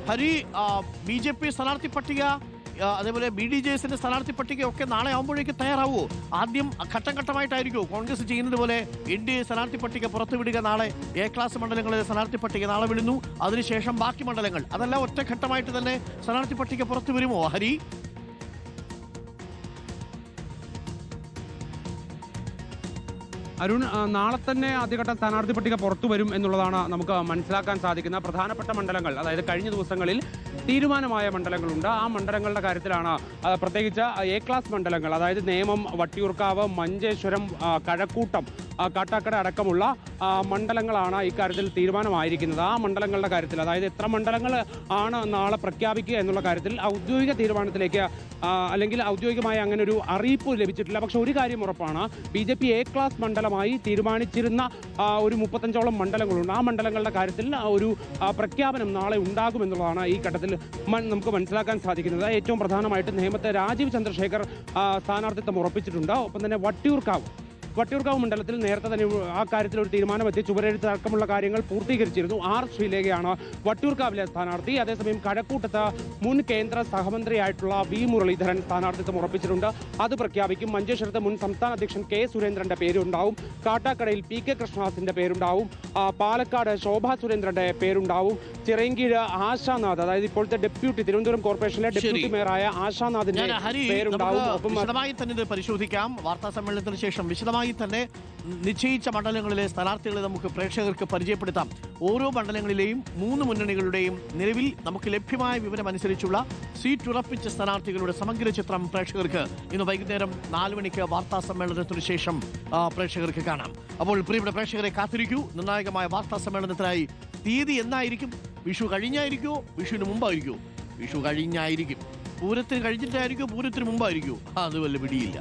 Hari, BJP സ്ഥാനാർത്ഥി പട്ടിക, അതേപോലെ BDJSന്റെ സ്ഥാനാർത്ഥി പട്ടികയൊക്കെ നാളെ ആകുമ്പോഴേക്ക് തയ്യാറാവുമോ? ആദ്യം ഘട്ടം ഘട്ടമായിട്ടായിരിക്കുമോ കോൺഗ്രസ് ചെയ്യുന്നത് പോലെ NDA സ്ഥാനാർത്ഥി പട്ടിക പുറത്തുവിടുക? നാളെ A ക്ലാസ് മണ്ഡലങ്ങളിലെ സ്ഥാനാർത്ഥി പട്ടിക നാളെ വിടുന്നു, അതിനുശേഷം ബാക്കി മണ്ഡലങ്ങൾ, അതെല്ലാം ഒറ്റഘട്ടമായിട്ട് തന്നെ സ്ഥാനാർത്ഥി പട്ടിക പുറത്തു വരുമോ ഹരി? അരുൺ, നാളെ തന്നെ ആദ്യഘട്ട സ്ഥാനാർത്ഥി പട്ടിക പുറത്തു വരും എന്നുള്ളതാണ് നമുക്ക് മനസ്സിലാക്കാൻ സാധിക്കുന്ന പ്രധാനപ്പെട്ട മണ്ഡലങ്ങൾ. അതായത് കഴിഞ്ഞ ദിവസങ്ങളിൽ തീരുമാനമായ മണ്ഡലങ്ങളുണ്ട്. ആ മണ്ഡലങ്ങളുടെ കാര്യത്തിലാണ് പ്രത്യേകിച്ച് A ക്ലാസ് മണ്ഡലങ്ങൾ, അതായത് നേമം, വട്ടിയൂർക്കാവ്, മഞ്ചേശ്വരം, കഴക്കൂട്ടം, കാട്ടാക്കട അടക്കമുള്ള മണ്ഡലങ്ങളാണ് ഇക്കാര്യത്തിൽ തീരുമാനമായിരിക്കുന്നത്. ആ മണ്ഡലങ്ങളുടെ കാര്യത്തിൽ, അതായത് എത്ര മണ്ഡലങ്ങൾ ആണ് നാളെ പ്രഖ്യാപിക്കുക എന്നുള്ള കാര്യത്തിൽ ഔദ്യോഗിക തീരുമാനത്തിലേക്ക് അല്ലെങ്കിൽ ഔദ്യോഗികമായ അങ്ങനെ ഒരു അറിയിപ്പ് ലഭിച്ചിട്ടില്ല. പക്ഷെ ഒരു കാര്യം ഉറപ്പാണ്, BJP A ക്ലാസ് മണ്ഡലമായി തീരുമാനിച്ചിരുന്ന ഒരു 35ഓളം മണ്ഡലങ്ങളുണ്ട്. ആ മണ്ഡലങ്ങളുടെ കാര്യത്തിൽ ഒരു പ്രഖ്യാപനം നാളെ ഉണ്ടാകുമെന്നുള്ളതാണ് ഈ ഘട്ടത്തിൽ നമുക്ക് മനസ്സിലാക്കാൻ സാധിക്കുന്നത്. ഏറ്റവും പ്രധാനമായിട്ട് നേമത്തെ രാജീവ് ചന്ദ്രശേഖർ സ്ഥാനാർത്ഥിത്വം ഉറപ്പിച്ചിട്ടുണ്ട്. ഒപ്പം തന്നെ വട്ടിയൂർക്കാവ് മണ്ഡലത്തിൽ നേരത്തെ തന്നെ ആ കാര്യത്തിൽ ഒരു തീരുമാനമെത്തി. ചുവരെഴുത്ത് അടക്കമുള്ള കാര്യങ്ങൾ പൂർത്തീകരിച്ചിരുന്നു. R ശ്രീലേഖയാണ് വട്ടിയൂർക്കാവിലെ സ്ഥാനാർത്ഥി. അതേസമയം കഴക്കൂട്ടത്ത് മുൻ കേന്ദ്ര സഹമന്ത്രിയായിട്ടുള്ള V മുരളീധരൻ സ്ഥാനാർത്ഥിത്വം ഉറപ്പിച്ചിട്ടുണ്ട്. അത് പ്രഖ്യാപിക്കും. മഞ്ചേശ്വരത്ത് മുൻ സംസ്ഥാന അധ്യക്ഷൻ K സുരേന്ദ്രന്റെ പേരുണ്ടാവും. കാട്ടാക്കടയിൽ PK കൃഷ്ണദാസിന്റെ പേരുണ്ടാവും. പാലക്കാട് ശോഭാ സുരേന്ദ്രന്റെ പേരുണ്ടാവും. ചിറയൻകീഴ് ആശാനാഥ്, അതായത് ഇപ്പോഴത്തെ തിരുവനന്തപുരം കോർപ്പറേഷനിലെ ഡെപ്യൂട്ടി മേയറായ ആശാനാഥിന്റെ പേരുണ്ടാവും. വിശദമായി തന്നെ ഇത് പരിശോധിക്കാം. വാർത്താ സമ്മേളനത്തിന് ശേഷം വിശദമായി തന്നെ നിശ്ചയിച്ച മണ്ഡലങ്ങളിലെ സ്ഥാനാർത്ഥികളെ നമുക്ക് പ്രേക്ഷകർക്ക് പരിചയപ്പെടുത്താം. ഓരോ മണ്ഡലങ്ങളിലെയും 3 മുന്നണികളുടെയും നിലവിൽ നമുക്ക് ലഭ്യമായ വിവരമനുസരിച്ചുള്ള സീറ്റ് ഉറപ്പിച്ച സ്ഥാനാർത്ഥികളുടെ സമഗ്ര ചിത്രം പ്രേക്ഷകർക്ക് ഇന്ന് വൈകുന്നേരം 4 മണിക്ക് വാർത്താ സമ്മേളനത്തിന് ശേഷം പ്രേക്ഷകർക്ക് കാണാം. അപ്പോൾ പ്രിയപ്പെട്ട പ്രേക്ഷകരെ, കാത്തിരിക്കൂ. നിർണായകമായ വാർത്താ സമ്മേളനത്തിനായി. തീയതി എന്നായിരിക്കും? വിഷു കഴിഞ്ഞായിരിക്കുമോ? വിഷുവിന് മുമ്പായിരിക്കുമോ? വിഷു കഴിഞ്ഞായിരിക്കും. പൂരത്തിന് കഴിഞ്ഞിട്ടായിരിക്കുമോ? പൂരത്തിന് മുമ്പായിരിക്കുമോ? അത് വല്ല പിടിയില്ല.